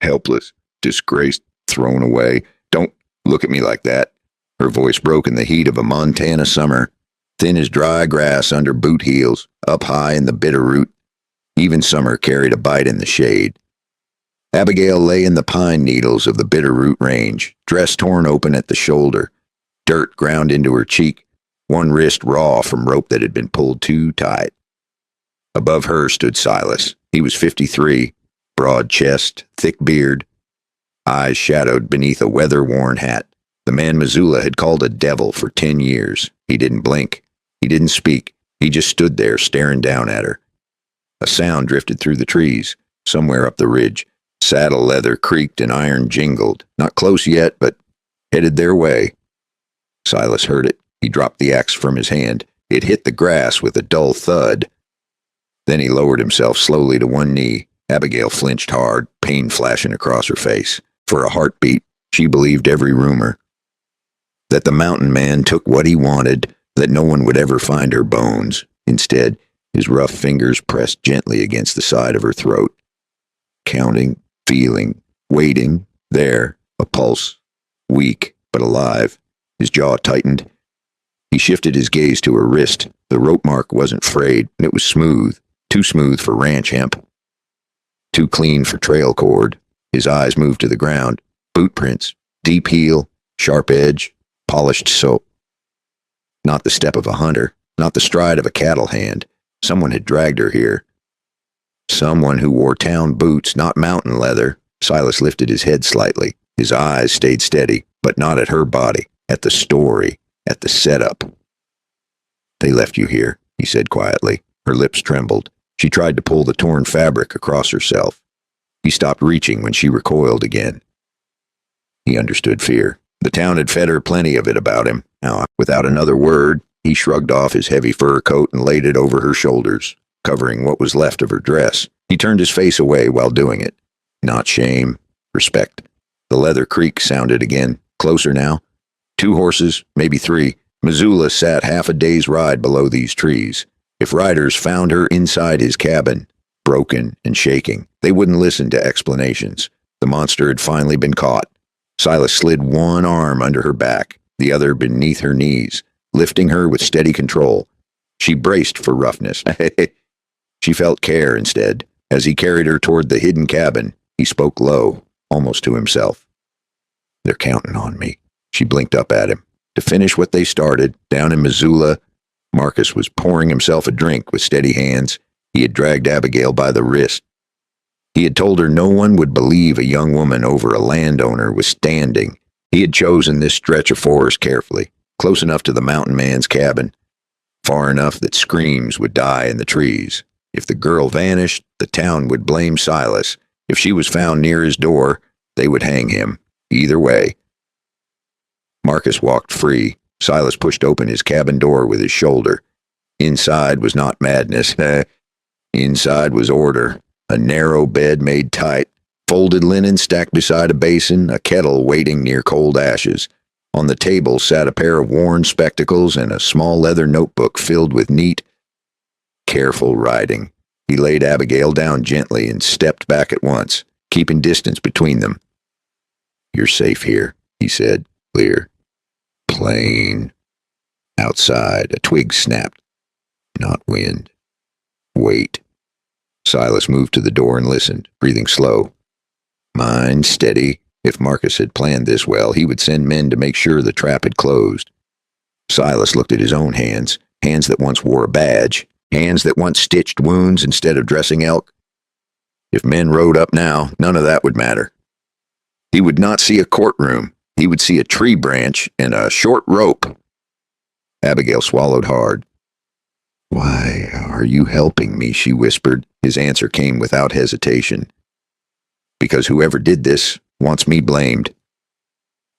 helpless, disgraced, thrown away. Don't look at me like that. Her voice broke in the heat of a Montana summer, thin as dry grass under boot heels, up high in the Bitterroot. Even summer carried a bite in the shade. Abigail lay in the pine needles of the Bitterroot range, dress torn open at the shoulder, dirt ground into her cheek, one wrist raw from rope that had been pulled too tight. Above her stood Silas. He was 53, broad chest, thick beard, eyes shadowed beneath a weather-worn hat. The man Missoula had called a devil for 10 years. He didn't blink. He didn't speak. He just stood there staring down at her. A sound drifted through the trees, somewhere up the ridge. Saddle leather creaked and iron jingled. Not close yet, but headed their way. Silas heard it. He dropped the axe from his hand. It hit the grass with a dull thud. Then he lowered himself slowly to one knee. Abigail flinched hard, pain flashing across her face. For a heartbeat, she believed every rumor. That the mountain man took what he wanted, that no one would ever find her bones. Instead, his rough fingers pressed gently against the side of her throat. Counting, feeling, waiting, there, a pulse, weak but alive. His jaw tightened. He shifted his gaze to her wrist. The rope mark wasn't frayed, and it was smooth. Too smooth for ranch hemp. Too clean for trail cord. His eyes moved to the ground. Boot prints, deep heel, sharp edge, polished soap. Not the step of a hunter, not the stride of a cattle hand. Someone had dragged her here. Someone who wore town boots, not mountain leather. Silas lifted his head slightly. His eyes stayed steady, but not at her body, at the story, at the setup. They left you here, he said quietly. Her lips trembled. She tried to pull the torn fabric across herself. He stopped reaching when she recoiled again. He understood fear. The town had fed her plenty of it about him. Now, without another word, he shrugged off his heavy fur coat and laid it over her shoulders, covering what was left of her dress. He turned his face away while doing it. Not shame, respect. The leather creak sounded again, closer now. 2 horses, maybe 3. Missoula sat half a day's ride below these trees. If riders found her inside his cabin, broken and shaking, they wouldn't listen to explanations. The monster had finally been caught. Silas slid one arm under her back, the other beneath her knees, lifting her with steady control. She braced for roughness. She felt care instead. As he carried her toward the hidden cabin, he spoke low, almost to himself. They're counting on me. She blinked up at him. To finish what they started, down in Missoula, Marcus was pouring himself a drink with steady hands. He had dragged Abigail by the wrist. He had told her no one would believe a young woman over a landowner was standing. He had chosen this stretch of forest carefully, close enough to the mountain man's cabin, far enough that screams would die in the trees. If the girl vanished, the town would blame Silas. If she was found near his door, they would hang him. Either way. Marcus walked free. Silas pushed open his cabin door with his shoulder. Inside was not madness. Inside was order. A narrow bed made tight. Folded linen stacked beside a basin, a kettle waiting near cold ashes. On the table sat a pair of worn spectacles and a small leather notebook filled with neat, careful writing. He laid Abigail down gently and stepped back at once, keeping distance between them. You're safe here, he said, clear. Plain. Outside, a twig snapped. Not wind. Wait. Silas moved to the door and listened, breathing slow. Mind steady. If Marcus had planned this well, he would send men to make sure the trap had closed. Silas looked at his own hands, hands that once wore a badge, hands that once stitched wounds instead of dressing elk. If men rode up now, none of that would matter. He would not see a courtroom. He would see a tree branch and a short rope. Abigail swallowed hard. Why are you helping me? She whispered. His answer came without hesitation. Because whoever did this wants me blamed.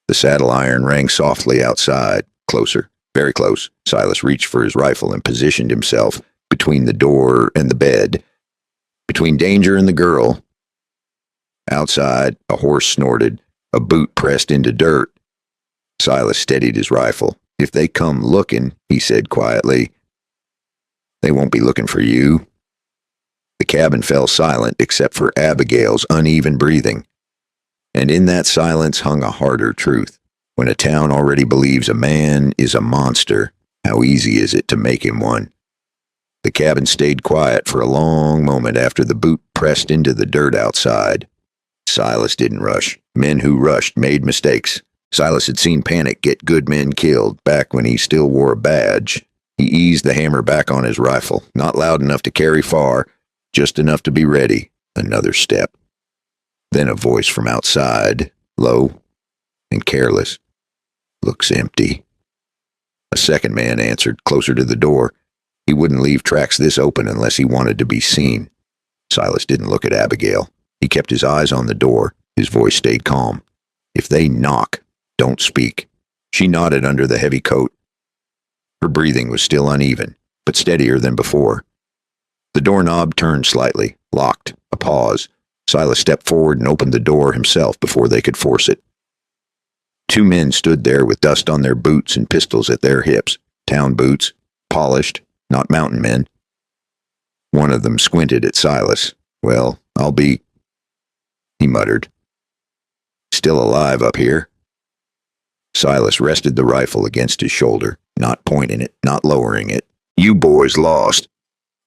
The saddle iron rang softly outside, closer, very close. Silas reached for his rifle and positioned himself between the door and the bed, between danger and the girl. Outside, a horse snorted, a boot pressed into dirt. Silas steadied his rifle. If they come looking, he said quietly, they won't be looking for you. The cabin fell silent except for Abigail's uneven breathing. And in that silence hung a harder truth. When a town already believes a man is a monster, how easy is it to make him one? The cabin stayed quiet for a long moment after the boot pressed into the dirt outside. Silas didn't rush. Men who rushed made mistakes. Silas had seen panic get good men killed back when he still wore a badge. He eased the hammer back on his rifle, not loud enough to carry far, just enough to be ready. Another step. Then a voice from outside, low and careless. "Looks empty." A second man answered, closer to the door. He wouldn't leave tracks this open unless he wanted to be seen. Silas didn't look at Abigail. He kept his eyes on the door. His voice stayed calm. "If they knock, don't speak." She nodded under the heavy coat. Her breathing was still uneven, but steadier than before. The doorknob turned slightly, locked, a pause. Silas stepped forward and opened the door himself before they could force it. Two men stood there with dust on their boots and pistols at their hips. Town boots, polished, not mountain men. One of them squinted at Silas. "Well, I'll be," he muttered. "Still alive up here." Silas rested the rifle against his shoulder, not pointing it, not lowering it. "You boys lost."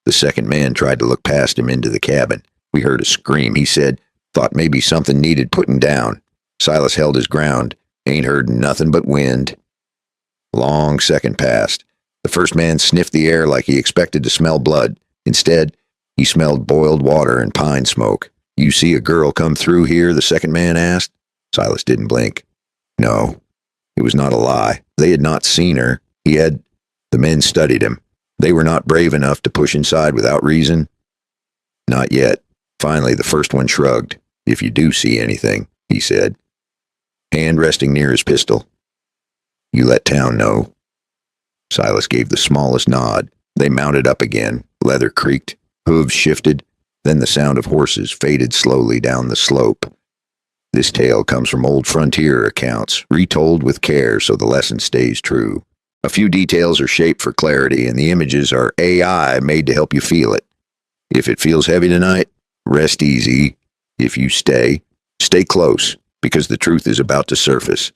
The second man tried to look past him into the cabin. "We heard a scream," he said. "Thought maybe something needed putting down." Silas held his ground. "Ain't heard nothing but wind." Long second passed. The first man sniffed the air like he expected to smell blood. Instead, he smelled boiled water and pine smoke. "You see a girl come through here?" the second man asked. Silas didn't blink. No, it was not a lie. They had not seen her. The men studied him. They were not brave enough to push inside without reason. Not yet. Finally, the first one shrugged. "If you do see anything," he said, hand resting near his pistol, "you let town know." Silas gave the smallest nod. They mounted up again. Leather creaked. Hooves shifted. Then the sound of horses faded slowly down the slope. This tale comes from old frontier accounts, retold with care so the lesson stays true. A few details are shaped for clarity, and the images are AI made to help you feel it. If it feels heavy tonight, rest easy. If you stay close, because the truth is about to surface.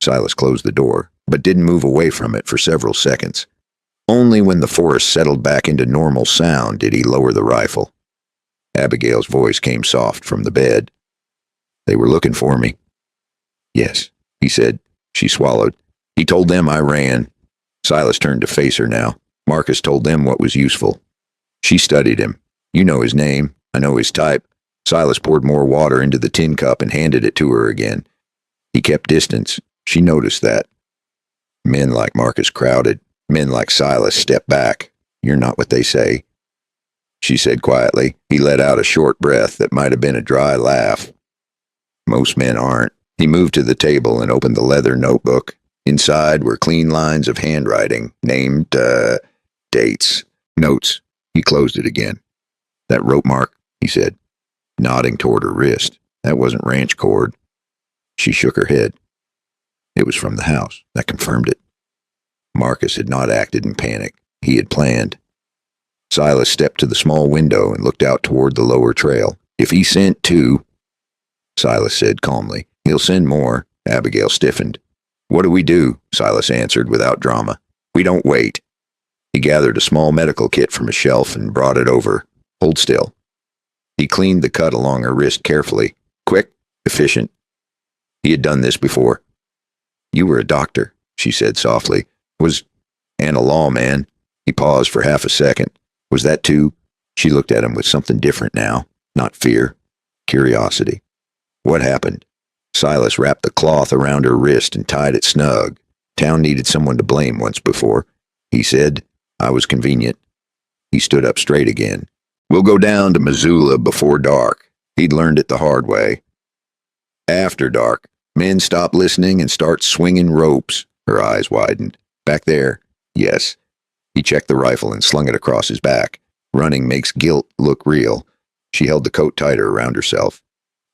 Silas closed the door, but didn't move away from it for several seconds. Only when the forest settled back into normal sound did he lower the rifle. Abigail's voice came soft from the bed. "They were looking for me." "Yes," he said. She swallowed. "He told them I ran." Silas turned to face her now. "Marcus told them what was useful." She studied him. "You know his name. I know his type." Silas poured more water into the tin cup and handed it to her again. He kept distance. She noticed that. Men like Marcus crowded. Men like Silas stepped back. "You're not what they say," she said quietly. He let out a short breath that might have been a dry laugh. "Most men aren't." He moved to the table and opened the leather notebook. Inside were clean lines of handwriting, named, dates, notes. He closed it again. "That rope mark," he said, nodding toward her wrist. "That wasn't ranch cord." She shook her head. "It was from the house." That confirmed it. Marcus had not acted in panic. He had planned. Silas stepped to the small window and looked out toward the lower trail. "If he sent two," Silas said calmly, "he'll send more." Abigail stiffened. "What do we do?" Silas answered without drama. "We don't wait." He gathered a small medical kit from a shelf and brought it over. "Hold still." He cleaned the cut along her wrist carefully. Quick, efficient. He had done this before. "You were a doctor," she said softly. "And a lawman." He paused for half a second. "Was that too?" She looked at him with something different now. Not fear. Curiosity. "What happened?" Silas wrapped the cloth around her wrist and tied it snug. Town needed someone to blame once before. He said, "I was convenient." He stood up straight again. "We'll go down to Missoula before dark." He'd learned it the hard way. After dark, men stop listening and start swinging ropes. Her eyes widened. "Back there?" "Yes." He checked the rifle and slung it across his back. Running makes guilt look real. She held the coat tighter around herself.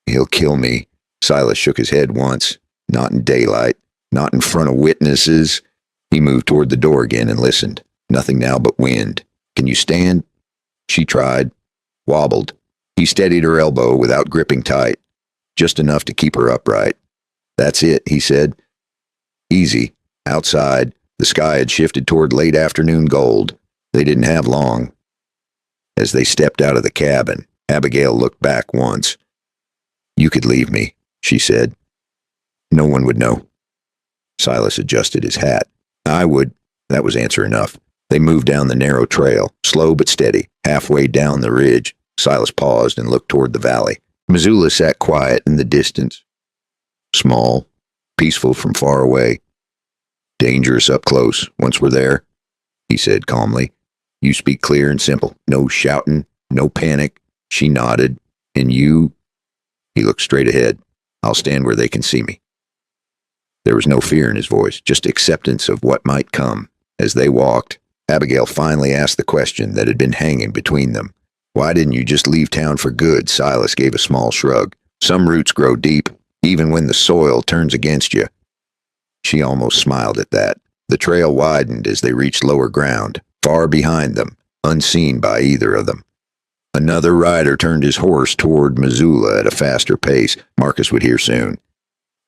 "He'll kill me." Silas shook his head once. "Not in daylight. Not in front of witnesses." He moved toward the door again and listened. Nothing now but wind. "Can you stand?" She tried. Wobbled. He steadied her elbow without gripping tight. just enough to keep her upright. That's it, he said. Easy. Outside, the sky had shifted toward late afternoon gold. They didn't have long. As they stepped out of the cabin, Abigail looked back once. You could leave me, she said. No one would know. Silas adjusted his hat. I would. That was answer enough. They moved down the narrow trail, slow but steady. Halfway down the ridge, Silas paused and looked toward the valley. Missoula sat quiet in the distance. Small, peaceful from far away. Dangerous up close, once we're there, he said calmly. You speak clear and simple. No shouting, no panic. She nodded. And you? He looked straight ahead. I'll stand where they can see me. There was no fear in his voice, just acceptance of what might come. As they walked, Abigail finally asked the question that had been hanging between them. Why didn't you just leave town for good? Silas gave a small shrug. Some roots grow deep, even when the soil turns against you. She almost smiled at that. The trail widened as they reached lower ground, far behind them, unseen by either of them. Another rider turned his horse toward Missoula at a faster pace. Marcus would hear soon.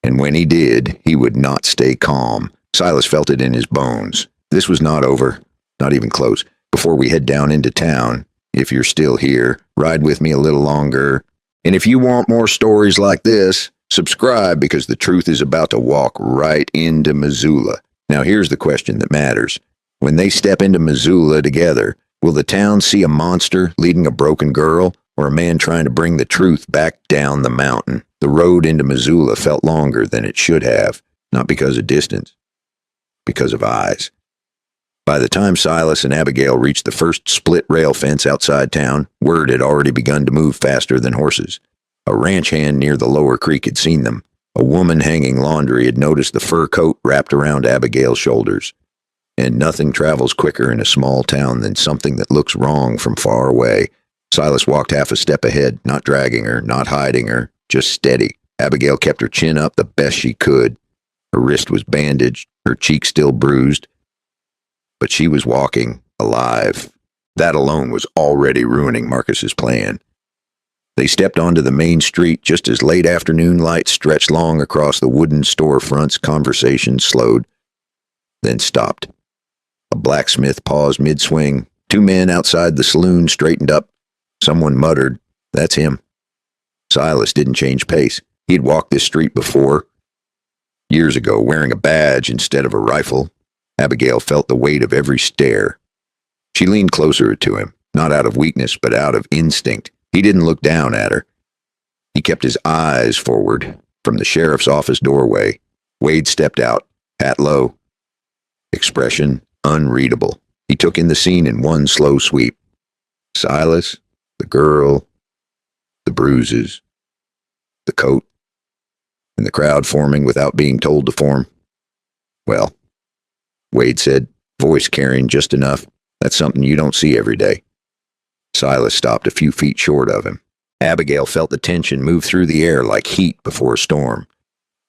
And when he did, he would not stay calm. Silas felt it in his bones. This was not over, not even close. Before we head down into town, if you're still here, ride with me a little longer. And if you want more stories like this, subscribe, because the truth is about to walk right into Missoula. Now here's the question that matters. When they step into Missoula together, will the town see a monster leading a broken girl, or a man trying to bring the truth back down the mountain? The road into Missoula felt longer than it should have, not because of distance, because of eyes. By the time Silas and Abigail reached the first split rail fence outside town, word had already begun to move faster than horses. A ranch hand near the lower creek had seen them. A woman hanging laundry had noticed the fur coat wrapped around Abigail's shoulders. And nothing travels quicker in a small town than something that looks wrong from far away. Silas walked half a step ahead, not dragging her, not hiding her, just steady. Abigail kept her chin up the best she could. Her wrist was bandaged, her cheek still bruised. But she was walking, alive. That alone was already ruining Marcus's plan. They stepped onto the main street just as late afternoon light stretched long across the wooden storefronts. Conversation slowed, then stopped. A blacksmith paused mid-swing. Two men outside the saloon straightened up. Someone muttered, "That's him." Silas didn't change pace. He'd walked this street before, years ago, wearing a badge instead of a rifle. Abigail felt the weight of every stare. She leaned closer to him, not out of weakness, but out of instinct. He didn't look down at her. He kept his eyes forward. From the sheriff's office doorway, Wade stepped out, hat low, expression unreadable. He took in the scene in one slow sweep. Silas, the girl, the bruises, the coat, and the crowd forming without being told to form. Well, Wade said, voice carrying just enough. That's something you don't see every day. Silas stopped a few feet short of him. Abigail felt the tension move through the air like heat before a storm.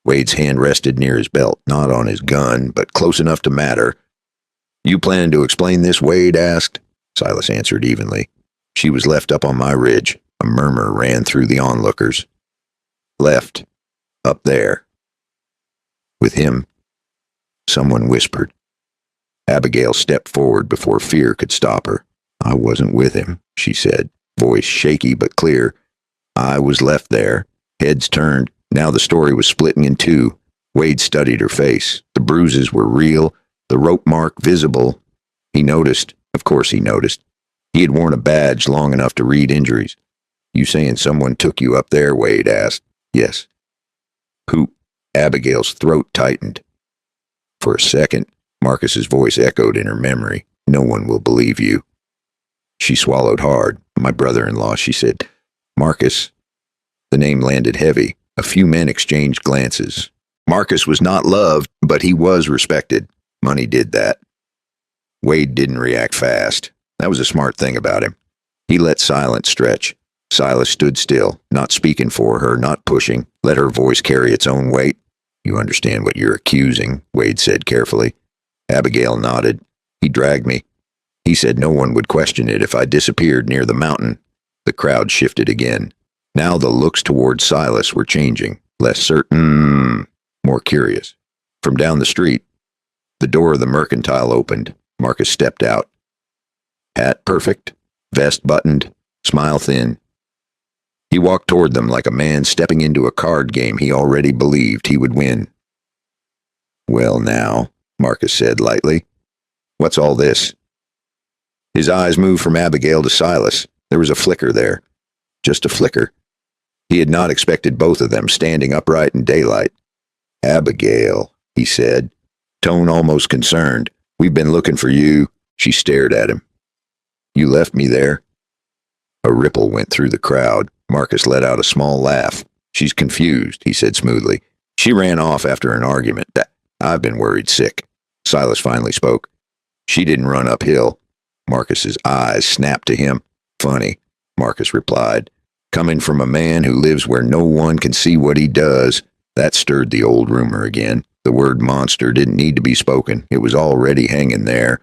Wade's hand rested near his belt, not on his gun, but close enough to matter. You plan to explain this? Wade asked. Silas answered evenly. She was left up on my ridge. A murmur ran through the onlookers. Left. Up there. With him. Someone whispered. Abigail stepped forward before fear could stop her. I wasn't with him, she said, voice shaky but clear. I was left there. Heads turned. Now the story was splitting in two. Wade studied her face. The bruises were real, the rope mark visible. He noticed. Of course he noticed. He had worn a badge long enough to read injuries. You saying someone took you up there? Wade asked. Yes. Who? Abigail's throat tightened. For a second, Marcus's voice echoed in her memory. No one will believe you. She swallowed hard. My brother-in-law, she said. Marcus. The name landed heavy. A few men exchanged glances. Marcus was not loved, but he was respected. Money did that. Wade didn't react fast. That was a smart thing about him. He let silence stretch. Silas stood still, not speaking for her, not pushing. Let her voice carry its own weight. You understand what you're accusing, Wade said carefully. Abigail nodded. He dragged me. He said no one would question it if I disappeared near the mountain. The crowd shifted again. Now the looks toward Silas were changing, less certain, more curious. From down the street, the door of the mercantile opened. Marcus stepped out. Hat perfect, vest buttoned, smile thin. He walked toward them like a man stepping into a card game he already believed he would win. "Well now," Marcus said lightly. "What's all this?" His eyes moved from Abigail to Silas. There was a flicker there. Just a flicker. He had not expected both of them standing upright in daylight. "Abigail," he said, tone almost concerned. "We've been looking for you." She stared at him. "You left me there." A ripple went through the crowd. Marcus let out a small laugh. "She's confused," he said smoothly. "She ran off after an argument. I've been worried sick." Silas finally spoke. "She didn't run uphill." Marcus's eyes snapped to him. "Funny," Marcus replied. "Coming from a man who lives where no one can see what he does." That stirred the old rumor again. The word monster didn't need to be spoken. It was already hanging there.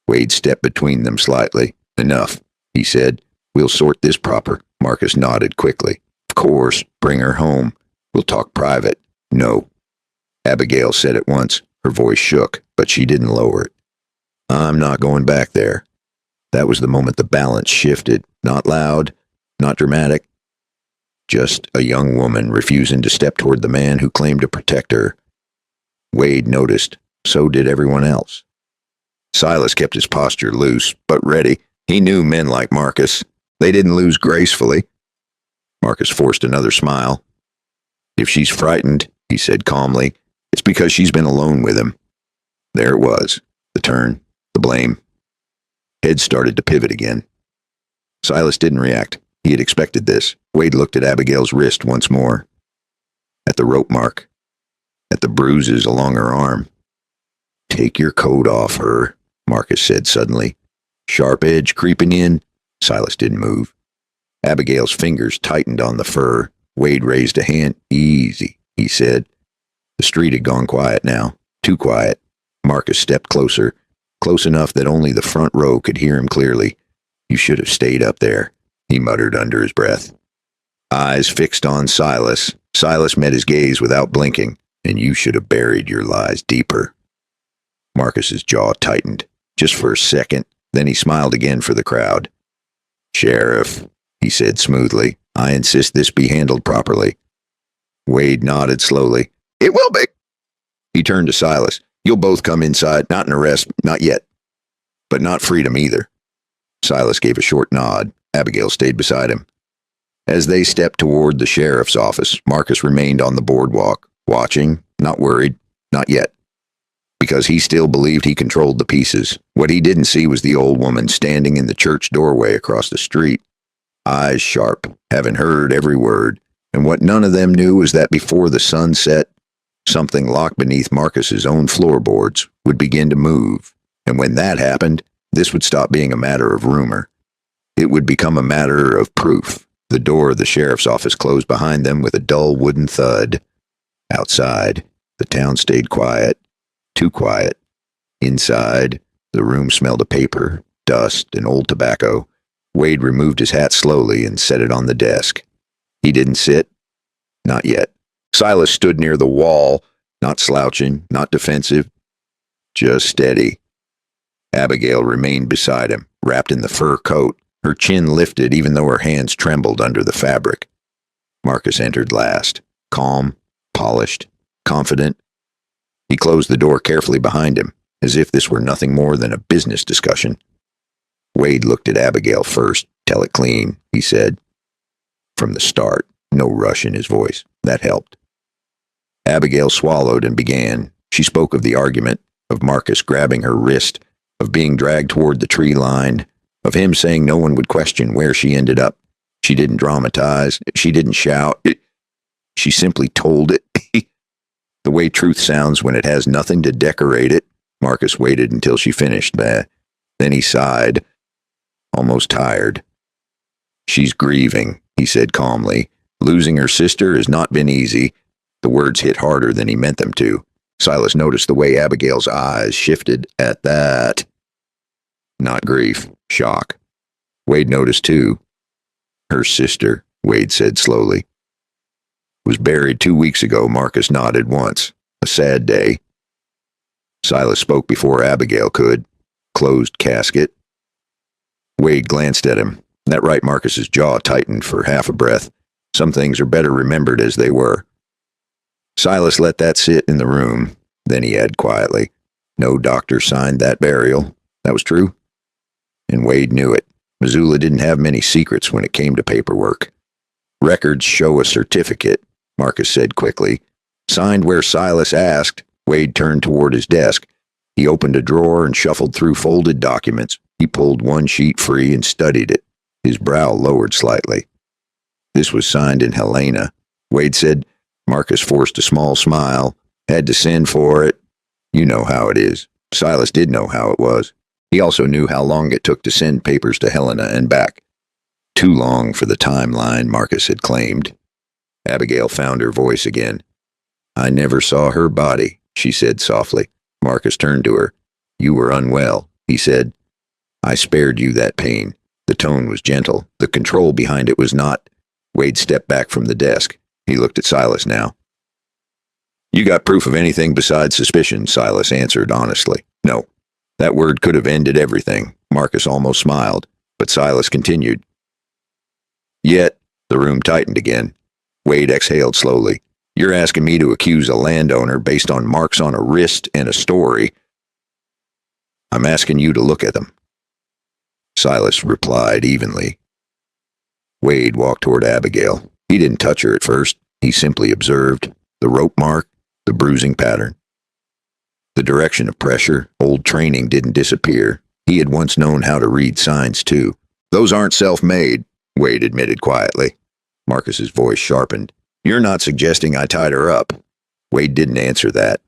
Wade stepped between them slightly. "Enough," he said. "We'll sort this proper." Marcus nodded quickly. "Of course. Bring her home. We'll talk private." "No," Abigail said at once. Her voice shook, but she didn't lower it. "I'm not going back there." That was the moment the balance shifted. Not loud, not dramatic. Just a young woman refusing to step toward the man who claimed to protect her. Wade noticed. So did everyone else. Silas kept his posture loose, but ready. He knew men like Marcus. They didn't lose gracefully. Marcus forced another smile. "If she's frightened," he said calmly, "it's because she's been alone with him." There it was. The turn. The blame. Heads started to pivot again. Silas didn't react. He had expected this. Wade looked at Abigail's wrist once more. At the rope mark. At the bruises along her arm. "Take your coat off her," Marcus said suddenly. "Sharp edge creeping in." Silas didn't move. Abigail's fingers tightened on the fur. Wade raised a hand. "Easy," he said. The street had gone quiet now. Too quiet. Marcus stepped closer. Close enough that only the front row could hear him clearly. "You should have stayed up there," he muttered under his breath. Eyes fixed on Silas. Silas met his gaze without blinking. "And you should have buried your lies deeper." Marcus's jaw tightened. Just for a second. Then he smiled again for the crowd. "Sheriff," he said smoothly, "I insist this be handled properly." Wade nodded slowly. "It will be." He turned to Silas. "You'll both come inside. Not an arrest. Not yet. But not freedom either." Silas gave a short nod. Abigail stayed beside him. As they stepped toward the sheriff's office, Marcus remained on the boardwalk, watching, not worried, not yet. Because he still believed he controlled the pieces. What he didn't see was the old woman standing in the church doorway across the street. Eyes sharp, having heard every word. And what none of them knew was that before the sun set, something locked beneath Marcus's own floorboards would begin to move. And when that happened, this would stop being a matter of rumor. It would become a matter of proof. The door of the sheriff's office closed behind them with a dull wooden thud. Outside, the town stayed quiet. Too quiet. Inside, the room smelled of paper, dust, and old tobacco. Wade removed his hat slowly and set it on the desk. He didn't sit. Not yet. Silas stood near the wall, not slouching, not defensive, just steady. Abigail remained beside him, wrapped in the fur coat, her chin lifted even though her hands trembled under the fabric. Marcus entered last, calm, polished, confident. He closed the door carefully behind him, as if this were nothing more than a business discussion. Wade looked at Abigail first. "Tell it clean," he said. From the start, no rush in his voice. That helped. Abigail swallowed and began. She spoke of the argument, of Marcus grabbing her wrist, of being dragged toward the tree line, of him saying no one would question where she ended up. She didn't dramatize. She didn't shout. She simply told it. The way truth sounds when it has nothing to decorate it. Marcus waited until she finished. Then he sighed, almost tired. "She's grieving," he said calmly. "Losing her sister has not been easy." The words hit harder than he meant them to. Silas noticed the way Abigail's eyes shifted at that. Not grief, shock. Wade noticed too. Her sister. Wade said slowly. Was buried 2 weeks ago, Marcus nodded once. A sad day. Silas spoke before Abigail could. Closed casket. Wade glanced at him. That right, Marcus's jaw tightened for half a breath. Some things are better remembered as they were. Silas let that sit in the room. Then he added quietly, no doctor signed that burial. That was true? And Wade knew it. Missoula didn't have many secrets when it came to paperwork. Records show a certificate, Marcus said quickly. Signed where Silas asked. Wade turned toward his desk. He opened a drawer and shuffled through folded documents. He pulled one sheet free and studied it. His brow lowered slightly. This was signed in Helena. Wade said. Marcus forced a small smile. Had to send for it. You know how it is. Silas did know how it was. He also knew how long it took to send papers to Helena and back. Too long for the timeline, Marcus had claimed. Abigail found her voice again. I never saw her body, she said softly. Marcus turned to her. You were unwell, he said. I spared you that pain. The tone was gentle. The control behind it was not. Wade stepped back from the desk. He looked at Silas now. You got proof of anything besides suspicion, Silas answered honestly. No. That word could have ended everything. Marcus almost smiled, but Silas continued. Yet, the room tightened again. Wade exhaled slowly. You're asking me to accuse a landowner based on marks on a wrist and a story. I'm asking you to look at them. Silas replied evenly. Wade walked toward Abigail. He didn't touch her at first. He simply observed the rope mark, the bruising pattern. The direction of pressure, old training didn't disappear. He had once known how to read signs too. Those aren't self-made, Wade admitted quietly. Marcus's voice sharpened. You're not suggesting I tied her up. Wade didn't answer that.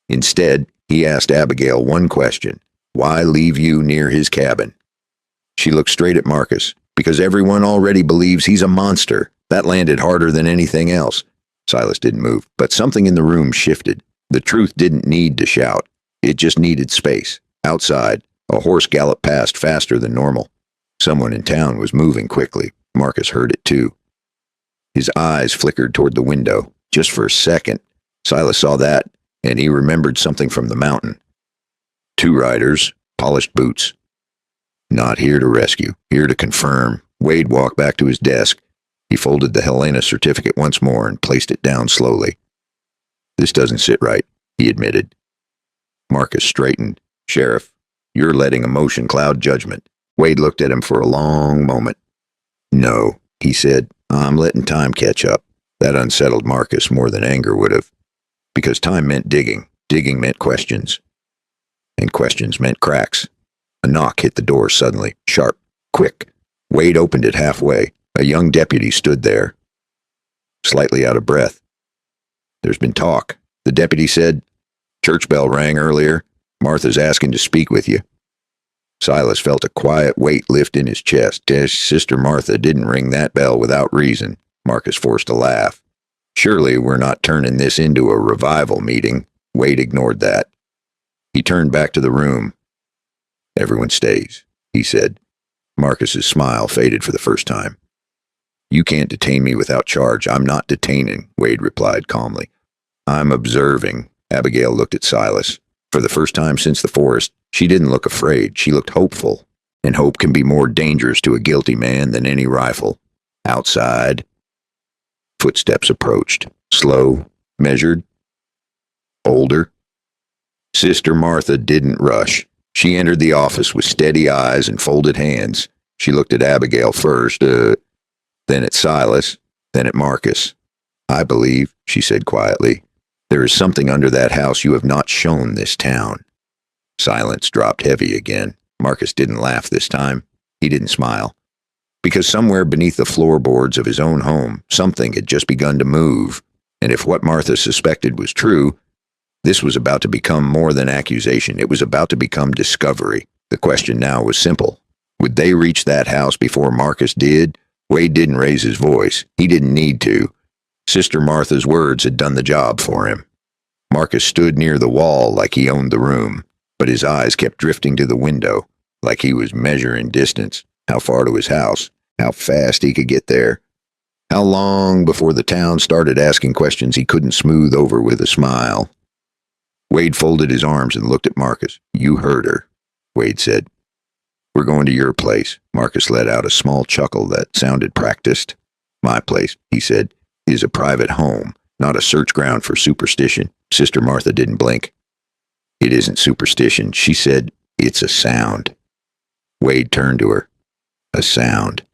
Instead, he asked Abigail one question. Why leave you near his cabin? She looked straight at Marcus. Because everyone already believes he's a monster. That landed harder than anything else. Silas didn't move, but something in the room shifted. The truth didn't need to shout. It just needed space. Outside, a horse galloped past faster than normal. Someone in town was moving quickly. Marcus heard it too. His eyes flickered toward the window. Just for a second, Silas saw that, and he remembered something from the mountain. 2 riders, polished boots. Not here to rescue, here to confirm. Wade walked back to his desk. He folded the Helena certificate once more and placed it down slowly. This doesn't sit right, he admitted. Marcus straightened. Sheriff, you're letting emotion cloud judgment. Wade looked at him for a long moment. No, he said, I'm letting time catch up. That unsettled Marcus more than anger would have. Because time meant digging. Digging meant questions. And questions meant cracks. A knock hit the door suddenly, sharp, quick. Wade opened it halfway. A young deputy stood there, slightly out of breath. There's been talk, the deputy said. Church bell rang earlier. Martha's asking to speak with you. Silas felt a quiet weight lift in his chest. Sister Martha didn't ring that bell without reason. Marcus forced a laugh. Surely we're not turning this into a revival meeting. Wade ignored that. He turned back to the room. Everyone stays, he said. Marcus's smile faded for the first time. You can't detain me without charge. I'm not detaining, Wade replied calmly. I'm observing. Abigail looked at Silas. For the first time since the forest, she didn't look afraid. She looked hopeful. And hope can be more dangerous to a guilty man than any rifle. Outside. Footsteps approached. Slow, measured, older. Sister Martha didn't rush. She entered the office with steady eyes and folded hands. She looked at Abigail first, then at Silas, then at Marcus. I believe, she said quietly, there is something under that house you have not shown this town. Silence dropped heavy again. Marcus didn't laugh this time. He didn't smile. Because somewhere beneath the floorboards of his own home, something had just begun to move. And if what Martha suspected was true, this was about to become more than accusation. It was about to become discovery. The question now was simple. Would they reach that house before Marcus did? Wade didn't raise his voice. He didn't need to. Sister Martha's words had done the job for him. Marcus stood near the wall like he owned the room, but his eyes kept drifting to the window, like he was measuring distance, how far to his house, how fast he could get there. How long before the town started asking questions he couldn't smooth over with a smile? Wade folded his arms and looked at Marcus. You heard her, Wade said. We're going to your place. Marcus let out a small chuckle that sounded practiced. My place, he said, is a private home, not a search ground for superstition. Sister Martha didn't blink. It isn't superstition, she said. It's a sound. Wade turned to her. A sound.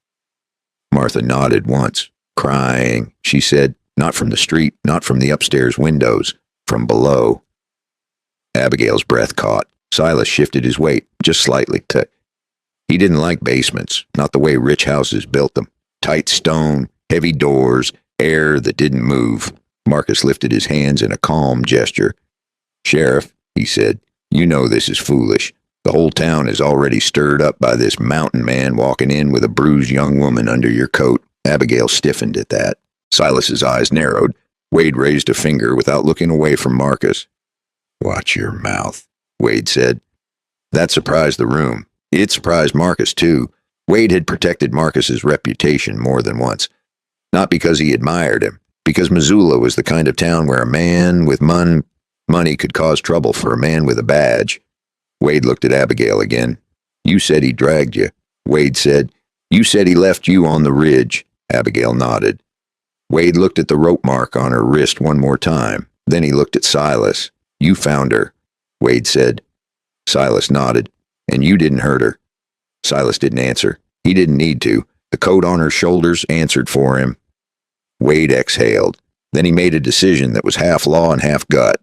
Martha nodded once. Crying, she said, not from the street, not from the upstairs windows, from below. Abigail's breath caught. Silas shifted his weight, just slightly. He didn't like basements, not the way rich houses built them. Tight stone, heavy doors, air that didn't move. Marcus lifted his hands in a calm gesture. Sheriff, he said, you know this is foolish. The whole town is already stirred up by this mountain man walking in with a bruised young woman under your coat. Abigail stiffened at that. Silas's eyes narrowed. Wade raised a finger without looking away from Marcus. Watch your mouth, Wade said. That surprised the room. It surprised Marcus, too. Wade had protected Marcus's reputation more than once. Not because he admired him, because Missoula was the kind of town where a man with money could cause trouble for a man with a badge. Wade looked at Abigail again. You said he dragged you. Wade said, you said he left you on the ridge. Abigail nodded. Wade looked at the rope mark on her wrist one more time. Then he looked at Silas. You found her, Wade said. Silas nodded. And you didn't hurt her. Silas didn't answer. He didn't need to. The coat on her shoulders answered for him. Wade exhaled. Then he made a decision that was half law and half gut.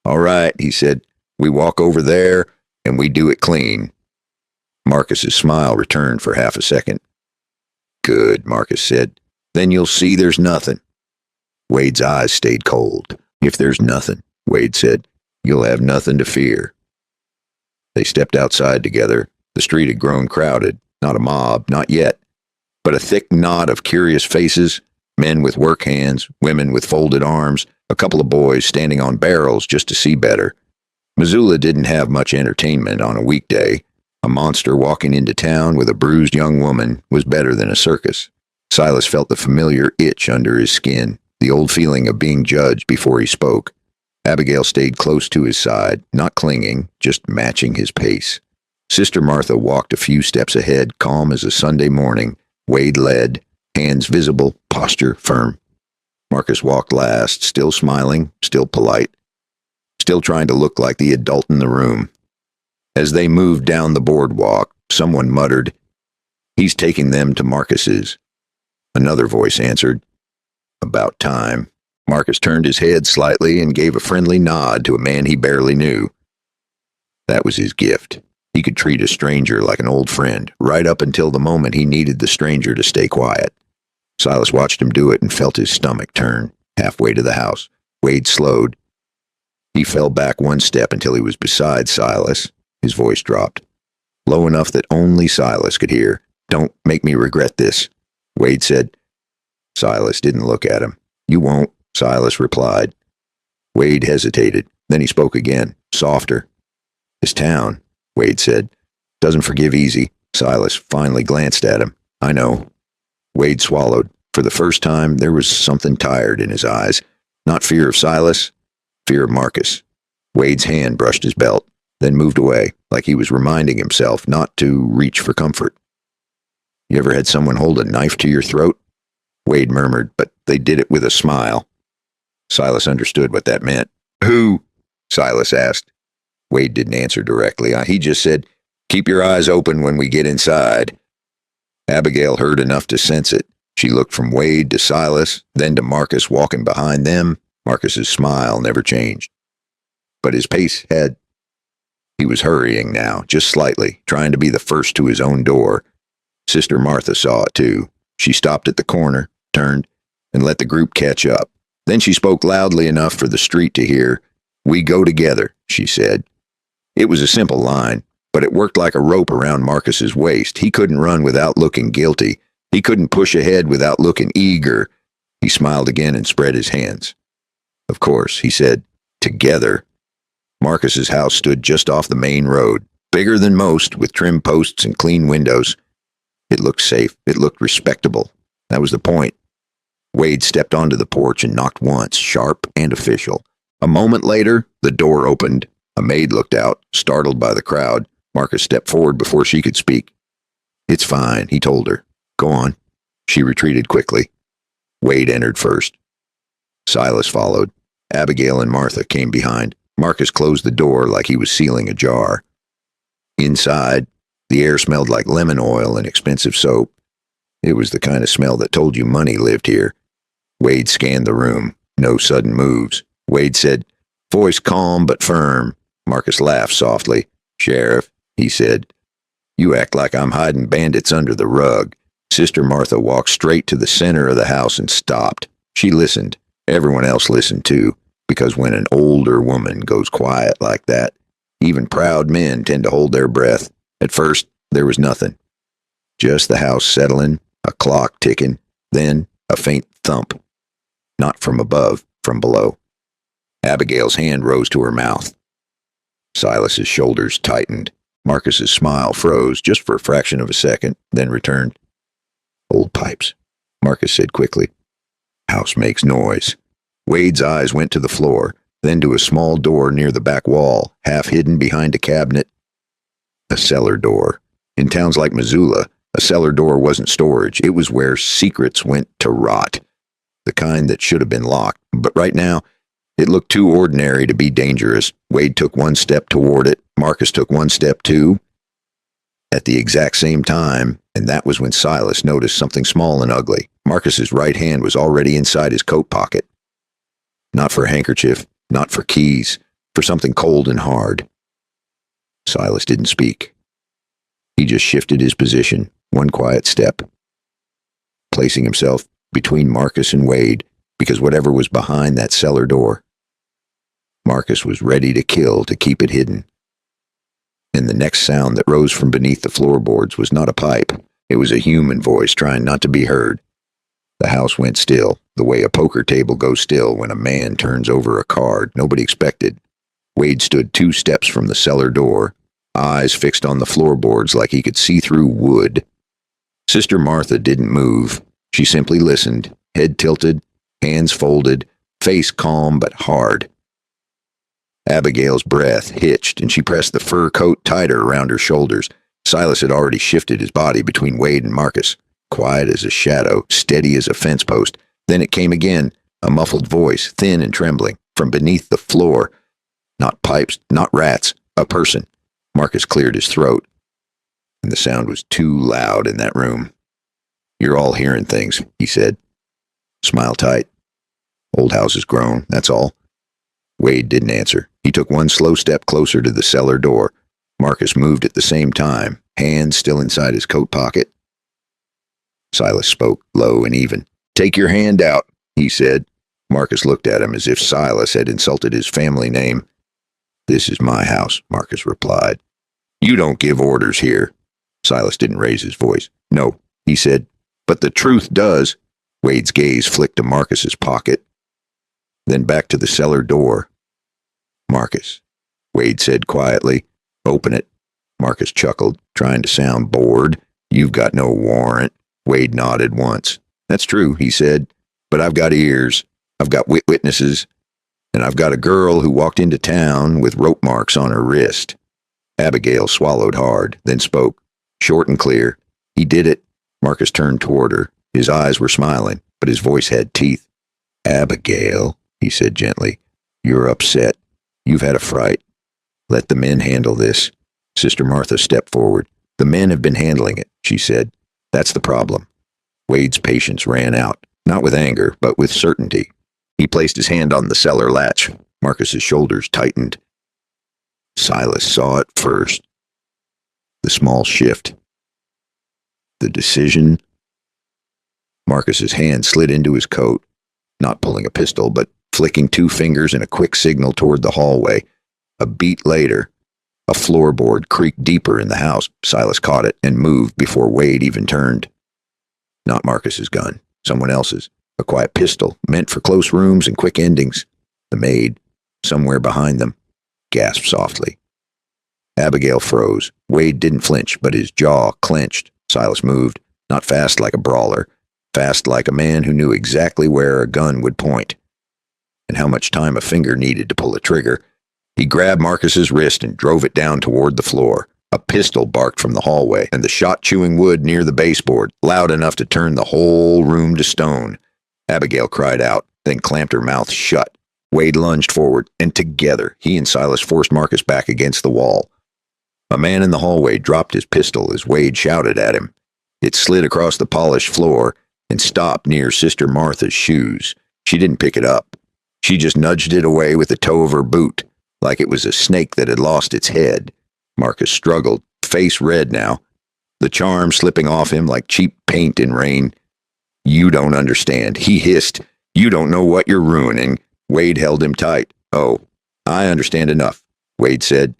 All right, he said. We walk over there, and we do it clean. Marcus's smile returned for half a second. Good, Marcus said. Then you'll see there's nothing. Wade's eyes stayed cold. If there's nothing, Wade said, you'll have nothing to fear. They stepped outside together. The street had grown crowded. Not a mob, not yet, but a thick knot of curious faces, men with work hands, women with folded arms, a couple of boys standing on barrels just to see better. Missoula didn't have much entertainment on a weekday. A monster walking into town with a bruised young woman was better than a circus. Silas felt the familiar itch under his skin, the old feeling of being judged before he spoke. Abigail stayed close to his side, not clinging, just matching his pace. Sister Martha walked a few steps ahead, calm as a Sunday morning. Wade led, hands visible, posture firm. Marcus walked last, still smiling, still polite, still trying to look like the adult in the room. As they moved down the boardwalk, someone muttered, He's taking them to Marcus's. Another voice answered, About time. Marcus turned his head slightly and gave a friendly nod to a man he barely knew. That was his gift. He could treat a stranger like an old friend, right up until the moment he needed the stranger to stay quiet. Silas watched him do it and felt his stomach turn. Halfway to the house, Wade slowed. He fell back one step until he was beside Silas. His voice dropped, low enough that only Silas could hear. Don't make me regret this, Wade said. Silas didn't look at him. You won't, Silas replied. Wade hesitated. Then he spoke again, softer. This town, Wade said, doesn't forgive easy. Silas finally glanced at him. I know. Wade swallowed. For the first time, there was something tired in his eyes. Not fear of Silas, fear of Marcus. Wade's hand brushed his belt, then moved away, like he was reminding himself not to reach for comfort. You ever had someone hold a knife to your throat? Wade murmured, but they did it with a smile. Silas understood what that meant. Who? Silas asked. Wade didn't answer directly. He just said, Keep your eyes open when we get inside. Abigail heard enough to sense it. She looked from Wade to Silas, then to Marcus walking behind them. Marcus's smile never changed. But his pace had. He was hurrying now, just slightly, trying to be the first to his own door. Sister Martha saw it too. She stopped at the corner, turned, and let the group catch up. Then she spoke loudly enough for the street to hear. We go together, she said. It was a simple line, but it worked like a rope around Marcus's waist. He couldn't run without looking guilty. He couldn't push ahead without looking eager. He smiled again and spread his hands. Of course, he said, together. Marcus's house stood just off the main road, bigger than most, with trim posts and clean windows. It looked safe. It looked respectable. That was the point. Wade stepped onto the porch and knocked once, sharp and official. A moment later, the door opened. A maid looked out, startled by the crowd. Marcus stepped forward before she could speak. "It's fine," he told her. "Go on." She retreated quickly. Wade entered first. Silas followed. Abigail and Martha came behind. Marcus closed the door like he was sealing a jar. Inside, the air smelled like lemon oil and expensive soap. It was the kind of smell that told you money lived here. Wade scanned the room. No sudden moves. Wade said, voice calm but firm. Marcus laughed softly. "Sheriff," he said, "you act like I'm hiding bandits under the rug." Sister Martha walked straight to the center of the house and stopped. She listened. Everyone else listened too, because when an older woman goes quiet like that, even proud men tend to hold their breath. At first, there was nothing. Just the house settling, a clock ticking, then a faint thump. Not from above, from below. Abigail's hand rose to her mouth. Silas's shoulders tightened. Marcus's smile froze just for a fraction of a second, then returned. "Old pipes," Marcus said quickly. "House makes noise." Wade's eyes went to the floor, then to a small door near the back wall, half hidden behind a cabinet. A cellar door. In towns like Missoula, a cellar door wasn't storage. It was where secrets went to rot. The kind that should have been locked. But right now, it looked too ordinary to be dangerous. Wade took one step toward it. Marcus took one step too. At the exact same time, and that was when Silas noticed something small and ugly. Marcus's right hand was already inside his coat pocket. Not for a handkerchief, not for keys, for something cold and hard. Silas didn't speak. He just shifted his position, one quiet step, placing himself between Marcus and Wade, because whatever was behind that cellar door, Marcus was ready to kill to keep it hidden. And the next sound that rose from beneath the floorboards was not a pipe. It was a human voice trying not to be heard. The house went still, the way a poker table goes still when a man turns over a card nobody expected. Wade stood 2 steps from the cellar door, eyes fixed on the floorboards like he could see through wood. Sister Martha didn't move. She simply listened, head tilted, hands folded, face calm but hard. Abigail's breath hitched, and she pressed the fur coat tighter around her shoulders. Silas had already shifted his body between Wade and Marcus, quiet as a shadow, steady as a fence post. Then it came again, a muffled voice, thin and trembling, from beneath the floor. Not pipes, not rats, a person. Marcus cleared his throat, and the sound was too loud in that room. "You're all hearing things," he said. "Smile tight. Old house has grown, that's all." Wade didn't answer. He took one slow step closer to the cellar door. Marcus moved at the same time, hands still inside his coat pocket. Silas spoke, low and even. "Take your hand out," he said. Marcus looked at him as if Silas had insulted his family name. "This is my house," Marcus replied. "You don't give orders here." Silas didn't raise his voice. "No," he said. "But the truth does." Wade's gaze flicked to Marcus's pocket, then back to the cellar door. "Marcus," Wade said quietly, "open it." Marcus chuckled, trying to sound bored. "You've got no warrant." Wade nodded once. "That's true," he said, "but I've got ears. I've got witnesses. And I've got a girl who walked into town with rope marks on her wrist." Abigail swallowed hard, then spoke, short and clear. "He did it." Marcus turned toward her. His eyes were smiling, but his voice had teeth. "Abigail," he said gently, "you're upset. You've had a fright. Let the men handle this." Sister Martha stepped forward. "The men have been handling it," she said. "That's the problem." Wade's patience ran out, not with anger, but with certainty. He placed his hand on the cellar latch. Marcus's shoulders tightened. Silas saw it first. The small shift. The decision. Marcus's hand slid into his coat, not pulling a pistol, but flicking 2 fingers in a quick signal toward the hallway. A beat later, a floorboard creaked deeper in the house. Silas caught it and moved before Wade even turned. Not Marcus's gun, someone else's. A quiet pistol, meant for close rooms and quick endings. The maid, somewhere behind them, gasped softly. Abigail froze. Wade didn't flinch, but his jaw clenched. Silas moved, not fast like a brawler, fast like a man who knew exactly where a gun would point and how much time a finger needed to pull a trigger. He grabbed Marcus's wrist and drove it down toward the floor. A pistol barked from the hallway, and the shot chewing wood near the baseboard, loud enough to turn the whole room to stone. Abigail cried out, then clamped her mouth shut. Wade lunged forward, and together he and Silas forced Marcus back against the wall. A man in the hallway dropped his pistol as Wade shouted at him. It slid across the polished floor and stopped near Sister Martha's shoes. She didn't pick it up. She just nudged it away with the toe of her boot, like it was a snake that had lost its head. Marcus struggled, face red now, the charm slipping off him like cheap paint in rain. "You don't understand," he hissed. "You don't know what you're ruining." Wade held him tight. "Oh, I understand enough," Wade said.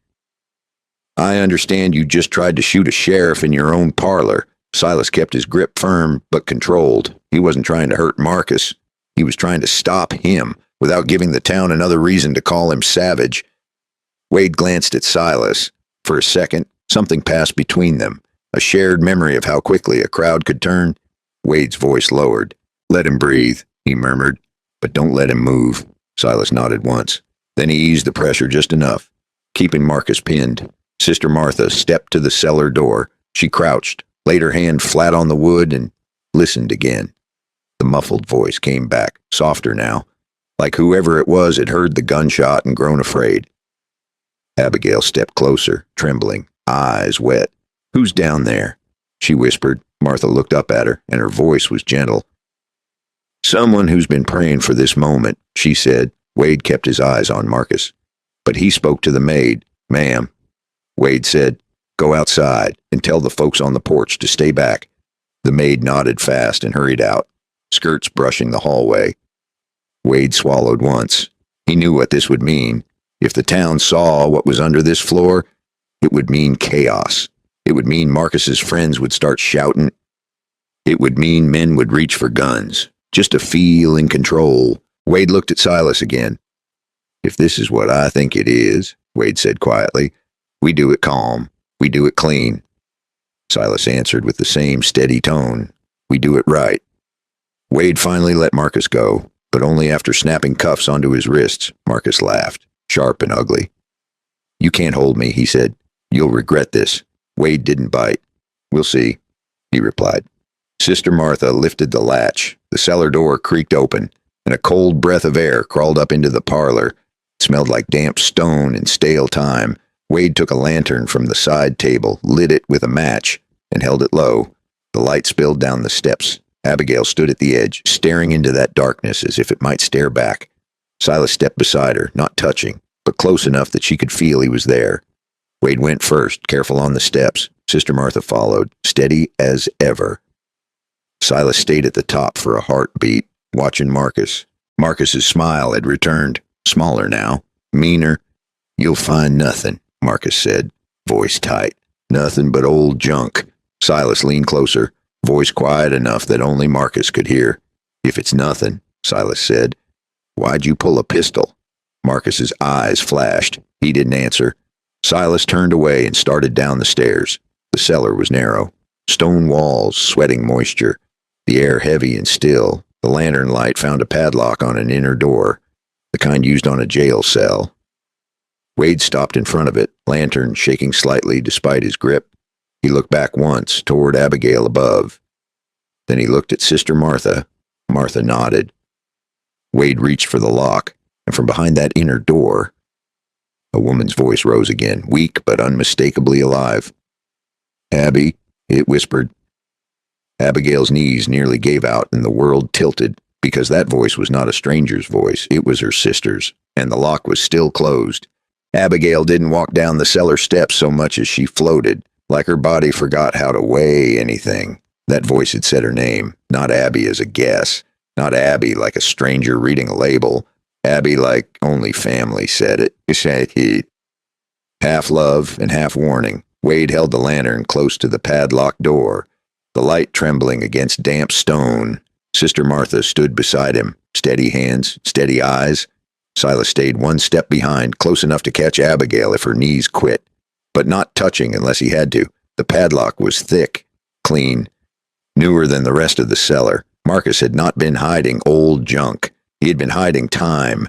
"I understand you just tried to shoot a sheriff in your own parlor." Silas kept his grip firm but controlled. He wasn't trying to hurt Marcus. He was trying to stop him without giving the town another reason to call him savage. Wade glanced at Silas. For a second, something passed between them, a shared memory of how quickly a crowd could turn. Wade's voice lowered. "Let him breathe," he murmured, "but don't let him move." Silas nodded once. Then he eased the pressure just enough, keeping Marcus pinned. Sister Martha stepped to the cellar door. She crouched, laid her hand flat on the wood, and listened again. The muffled voice came back, softer now, like whoever it was had heard the gunshot and grown afraid. Abigail stepped closer, trembling, eyes wet. "Who's down there?" she whispered. Martha looked up at her, and her voice was gentle. "Someone who's been praying for this moment," she said. Wade kept his eyes on Marcus. But he spoke to the maid. "Ma'am," Wade said, "go outside and tell the folks on the porch to stay back." The maid nodded fast and hurried out, skirts brushing the hallway. Wade swallowed once. He knew what this would mean. If the town saw what was under this floor, it would mean chaos. It would mean Marcus's friends would start shouting. It would mean men would reach for guns, just to feel in control. Wade looked at Silas again. "If this is what I think it is," Wade said quietly, "we do it calm. We do it clean." Silas answered with the same steady tone. "We do it right." Wade finally let Marcus go, but only after snapping cuffs onto his wrists. Marcus laughed, sharp and ugly. "You can't hold me," he said. "You'll regret this." Wade didn't bite. "We'll see," he replied. Sister Martha lifted the latch. The cellar door creaked open, and a cold breath of air crawled up into the parlor. It smelled like damp stone and stale time. Wade took a lantern from the side table, lit it with a match, and held it low. The light spilled down the steps. Abigail stood at the edge, staring into that darkness as if it might stare back. Silas stepped beside her, not touching, but close enough that she could feel he was there. Wade went first, careful on the steps. Sister Martha followed, steady as ever. Silas stayed at the top for a heartbeat, watching Marcus. Marcus's smile had returned, smaller now, meaner. "You'll find nothing," Marcus said, voice tight. "Nothing but old junk." Silas leaned closer, voice quiet enough that only Marcus could hear. "If it's nothing," Silas said, "why'd you pull a pistol?" Marcus's eyes flashed. He didn't answer. Silas turned away and started down the stairs. The cellar was narrow. Stone walls, sweating moisture. The air heavy and still. The lantern light found a padlock on an inner door, the kind used on a jail cell. Wade stopped in front of it, lantern shaking slightly despite his grip. He looked back once, toward Abigail above. Then he looked at Sister Martha. Martha nodded. Wade reached for the lock, and from behind that inner door, a woman's voice rose again, weak but unmistakably alive. "Abby," it whispered. Abigail's knees nearly gave out and the world tilted, because that voice was not a stranger's voice, it was her sister's, and the lock was still closed. Abigail didn't walk down the cellar steps so much as she floated, like her body forgot how to weigh anything. That voice had said her name, not Abby as a guess, not Abby like a stranger reading a label, Abby like only family said it. Half love and half warning, Wade held the lantern close to the padlocked door, the light trembling against damp stone. Sister Martha stood beside him, steady hands, steady eyes. Silas stayed one step behind, close enough to catch Abigail if her knees quit, but not touching unless he had to. The padlock was thick, clean, newer than the rest of the cellar. Marcus had not been hiding old junk. He had been hiding time.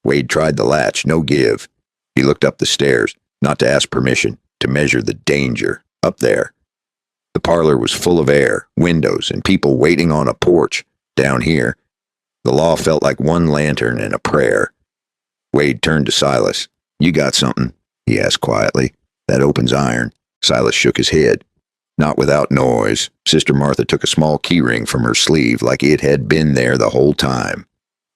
Wade tried the latch, no give. He looked up the stairs, not to ask permission, to measure the danger. Up there. The parlor was full of air, windows, and people waiting on a porch. Down here, the law felt like one lantern and a prayer. Wade turned to Silas. "You got something?" he asked quietly. "That opens iron." Silas shook his head. Not without noise. Sister Martha took a small keyring from her sleeve like it had been there the whole time.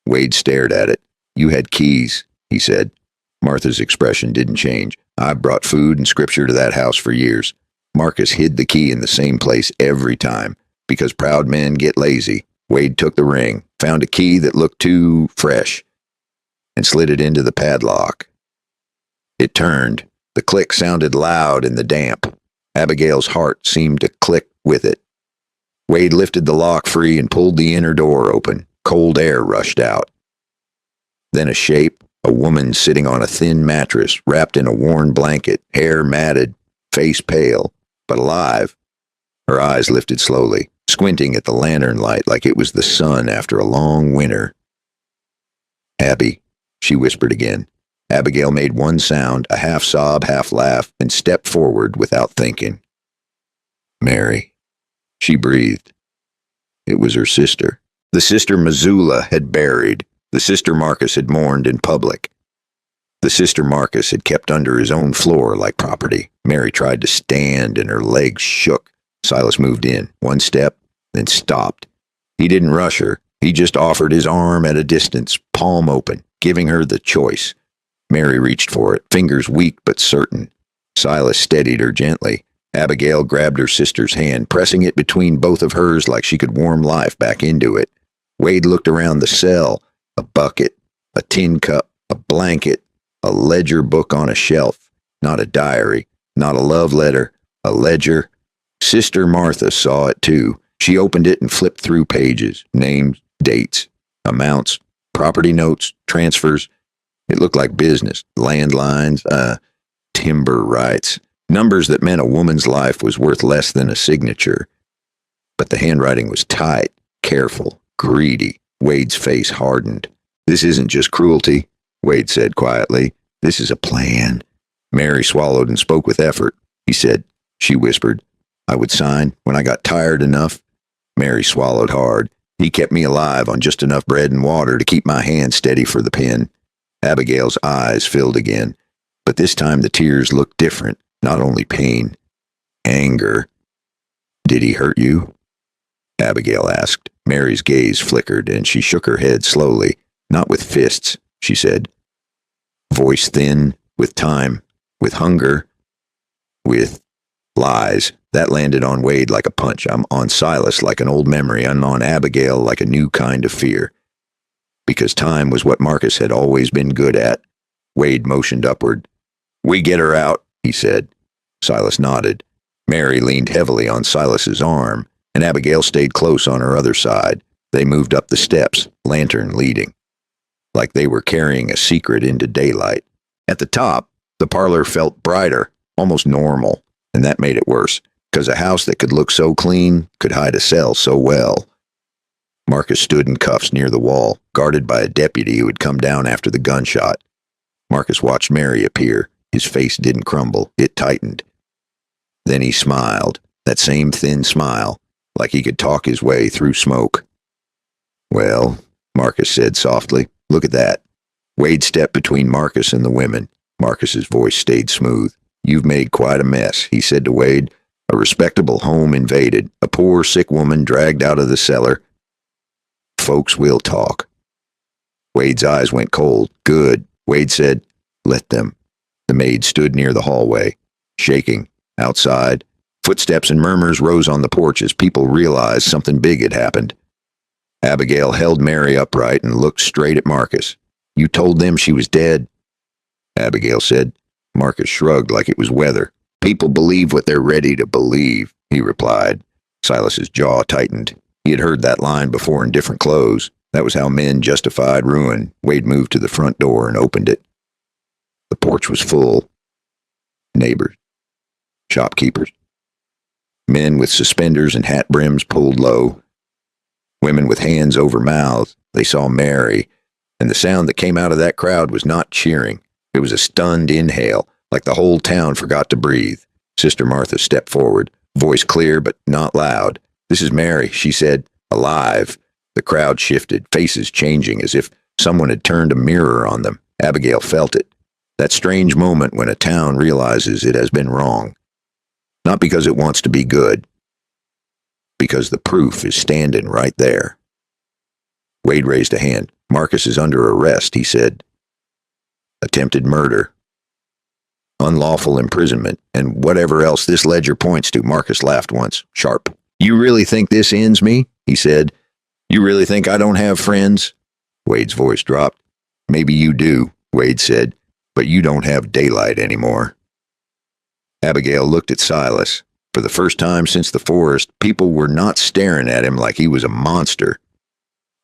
Wade stared at it. "You had keys," he said. Martha's expression didn't change. "I've brought food and scripture to that house for years." Marcus hid the key in the same place every time, because proud men get lazy. Wade took the ring, found a key that looked too fresh, and slid it into the padlock. It turned. The click sounded loud in the damp. Abigail's heart seemed to click with it. Wade lifted the lock free and pulled the inner door open. Cold air rushed out. Then a shape, a woman sitting on a thin mattress, wrapped in a worn blanket, hair matted, face pale, but alive. Her eyes lifted slowly, squinting at the lantern light like it was the sun after a long winter. "Abby," she whispered again. Abigail made one sound, a half sob, half laugh, and stepped forward without thinking. "Mary," she breathed. It was her sister. The sister Missoula had buried. The sister Marcus had mourned in public. The sister Marcus had kept under his own floor like property. Mary tried to stand and her legs shook. Silas moved in, one step, then stopped. He didn't rush her. He just offered his arm at a distance, palm open, giving her the choice. Mary reached for it, fingers weak but certain. Silas steadied her gently. Abigail grabbed her sister's hand, pressing it between both of hers like she could warm life back into it. Wade looked around the cell. A bucket, a tin cup, a blanket, a ledger book on a shelf. Not a diary, not a love letter, a ledger. Sister Martha saw it too. She opened it and flipped through pages, names, dates, amounts, property notes, transfers. It looked like business, landlines, timber rights, numbers that meant a woman's life was worth less than a signature. But the handwriting was tight, careful, greedy. Wade's face hardened. "This isn't just cruelty," Wade said quietly. "This is a plan." Mary swallowed and spoke with effort. "He said," she whispered, "I would sign when I got tired enough." Mary swallowed hard. "He kept me alive on just enough bread and water to keep my hand steady for the pen." Abigail's eyes filled again, but this time the tears looked different, not only pain, anger. "Did he hurt you?" Abigail asked. Mary's gaze flickered, and she shook her head slowly. "Not with fists," she said. Voice thin, with time, with hunger, with lies. That landed on Wade like a punch. I'm on Silas like an old memory. I'm on Abigail like a new kind of fear. Because time was what Marcus had always been good at. Wade motioned upward. "We get her out," he said. Silas nodded. Mary leaned heavily on Silas's arm, and Abigail stayed close on her other side. They moved up the steps, lantern leading, like they were carrying a secret into daylight. At the top, the parlor felt brighter, almost normal, and that made it worse, because a house that could look so clean could hide a cell so well. Marcus stood in cuffs near the wall, guarded by a deputy who had come down after the gunshot. Marcus watched Mary appear. His face didn't crumble, it tightened. Then he smiled, that same thin smile, like he could talk his way through smoke. "Well," Marcus said softly, "look at that." Wade stepped between Marcus and the women. Marcus's voice stayed smooth. "You've made quite a mess," he said to Wade. "A respectable home invaded, a poor sick woman dragged out of the cellar. Folks will talk." Wade's eyes went cold. "Good," Wade said. "Let them." The maid stood near the hallway, shaking. Outside, footsteps and murmurs rose on the porch as people realized something big had happened. Abigail held Mary upright and looked straight at Marcus. "You told them she was dead?" Abigail said. Marcus shrugged like it was weather. "People believe what they're ready to believe," he replied. Silas's jaw tightened. He had heard that line before in different clothes. That was how men justified ruin. Wade moved to the front door and opened it. The porch was full. Neighbors. Shopkeepers. Men with suspenders and hat brims pulled low. women with hands over mouths. They saw Mary, and the sound that came out of that crowd was not cheering. It was a stunned inhale, like the whole town forgot to breathe. Sister Martha stepped forward, voice clear but not loud. "This is Mary," she said, "alive." The crowd shifted, faces changing as if someone had turned a mirror on them. Abigail felt it. That strange moment when a town realizes it has been wrong. Not because it wants to be good, because the proof is standing right there. Wade raised a hand. "Marcus is under arrest," he said. "Attempted murder, unlawful imprisonment, and whatever else this ledger points to." Marcus laughed once, sharp. "You really think this ends me?" he said. "You really think I don't have friends?" Wade's voice dropped. "Maybe you do," Wade said, "but you don't have daylight anymore." Abigail looked at Silas. For the first time since the forest, people were not staring at him like he was a monster.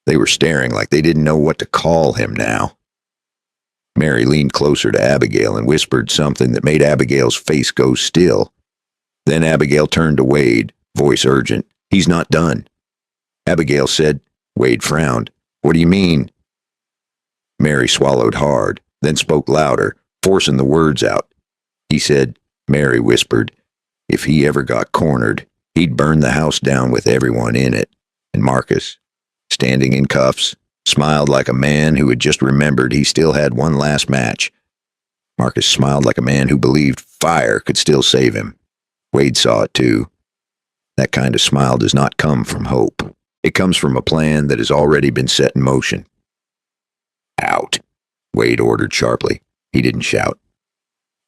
They were staring like they didn't know what to call him now. Mary leaned closer to Abigail and whispered something that made Abigail's face go still. Then Abigail turned to Wade, voice urgent. "He's not done." Abigail said. Wade frowned. "What do you mean?" Mary swallowed hard, then spoke louder, forcing the words out. "He said," Mary whispered, "if he ever got cornered, he'd burn the house down with everyone in it." And Marcus, standing in cuffs, smiled like a man who had just remembered he still had one last match. Marcus smiled like a man who believed fire could still save him. Wade saw it too. That kind of smile does not come from hope. It comes from a plan that has already been set in motion. "Out," Wade ordered sharply. He didn't shout.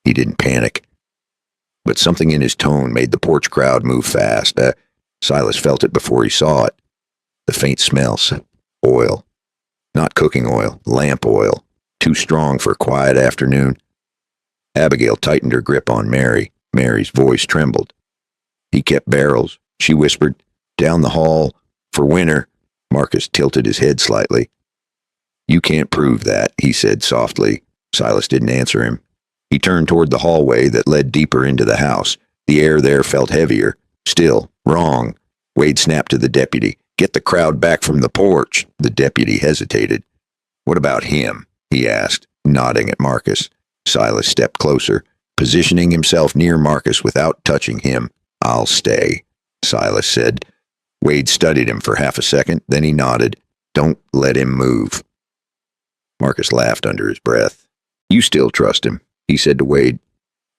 He didn't panic. But something in his tone made the porch crowd move fast. Silas felt it before he saw it. The faint smells. Oil. Not cooking oil, lamp oil. Too strong for a quiet afternoon. Abigail tightened her grip on Mary. Mary's voice trembled. "He kept barrels," she whispered. "Down the hall. For winter." Marcus tilted his head slightly. "You can't prove that," he said softly. Silas didn't answer him. He turned toward the hallway that led deeper into the house. The air there felt heavier. Still, wrong. Wade snapped to the deputy. "Get the crowd back from the porch." The deputy hesitated. "What about him?" he asked, nodding at Marcus. Silas stepped closer, positioning himself near Marcus without touching him. "I'll stay," Silas said. Wade studied him for half a second, then he nodded. "Don't let him move." Marcus laughed under his breath. "You still trust him," he said to Wade.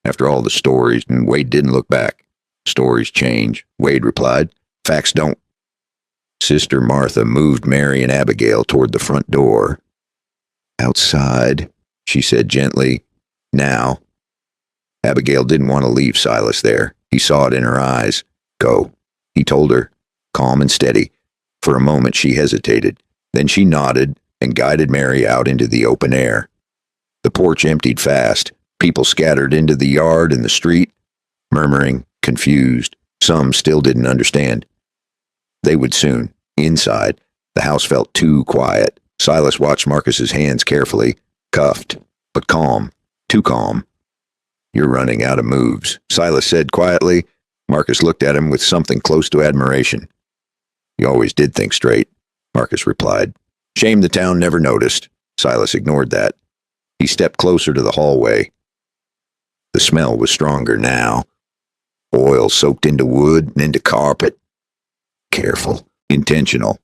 "After all the stories," and Wade didn't look back. "Stories change," Wade replied. "Facts don't." Sister Martha moved Mary and Abigail toward the front door. "Outside," she said gently. "Now." Abigail didn't want to leave Silas there. He saw it in her eyes. "Go," he told her, calm and steady. For a moment she hesitated. Then she nodded and guided Mary out into the open air. The porch emptied fast. People scattered into the yard and the street, murmuring, confused. Some still didn't understand. They would soon. Inside, the house felt too quiet. Silas watched Marcus's hands carefully, cuffed, but calm, too calm. "You're running out of moves," Silas said quietly. Marcus looked at him with something close to admiration. "You always did think straight," Marcus replied. "Shame the town never noticed." Silas ignored that. He stepped closer to the hallway. The smell was stronger now. Oil soaked into wood and into carpet. Careful, intentional.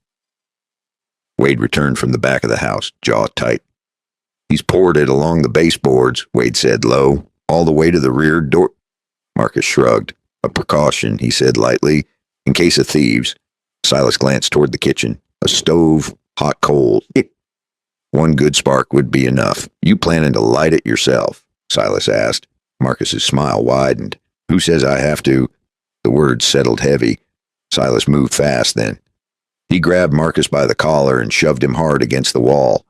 Wade returned from the back of the house, jaw tight. "He's poured it along the baseboards," Wade said low, "all the way to the rear door." Marcus shrugged. "A precaution," he said lightly, "in case of thieves." Silas glanced toward the kitchen. A stove, hot coals. One good spark would be enough. "You planning to light it yourself?" Silas asked. Marcus's smile widened. "Who says I have to?" The words settled heavy. Silas moved fast then. He grabbed Marcus by the collar and shoved him hard against the wall.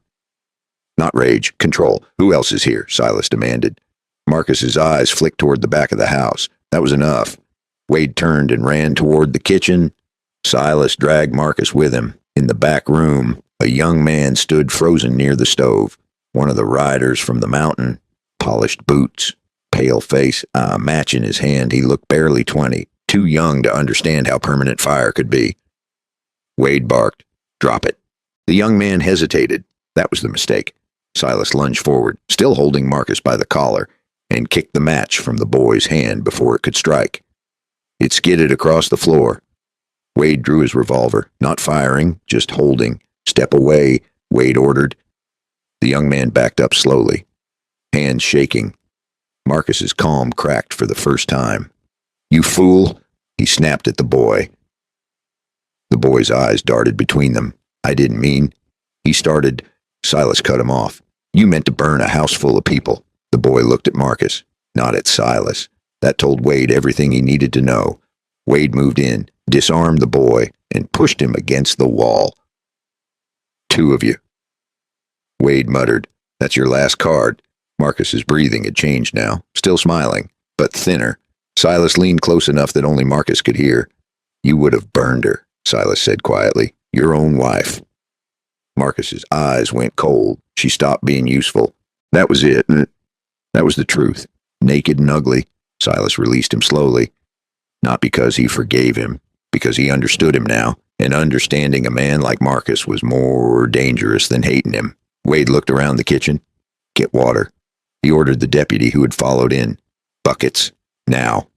"Not rage, control. Who else is here?" Silas demanded. Marcus's eyes flicked toward the back of the house. That was enough. Wade turned and ran toward the kitchen. Silas dragged Marcus with him. In the back room, a young man stood frozen near the stove. One of the riders from the mountain. Polished boots, pale face, a match in his hand. He looked barely 20, too young to understand how permanent fire could be. Wade barked, Drop it. The young man hesitated. That was the mistake. Silas lunged forward, still holding Marcus by the collar, and kicked the match from the boy's hand before it could strike. It skidded across the floor. Wade drew his revolver, not firing, just holding. Step away, Wade ordered. The young man backed up slowly, hands shaking. Marcus's calm cracked for the first time. "You fool," he snapped at the boy. The boy's eyes darted between them. "I didn't mean..." He started. Silas cut him off. "You meant to burn a house full of people." The boy looked at Marcus, not at Silas. That told Wade everything he needed to know. Wade moved in, disarmed the boy, and pushed him against the wall. "Two of you." Wade muttered, "That's your last card." Marcus's breathing had changed now, still smiling, but thinner. Silas leaned close enough that only Marcus could hear. "You would have burned her," Silas said quietly. "Your own wife." Marcus's eyes went cold. She stopped being useful. That was it. That was the truth. Naked and ugly. Silas released him slowly. Not because he forgave him, because he understood him now, and understanding a man like Marcus was more dangerous than hating him. Wade looked around the kitchen. "Get water." He ordered the deputy who had followed in. "Buckets. Now."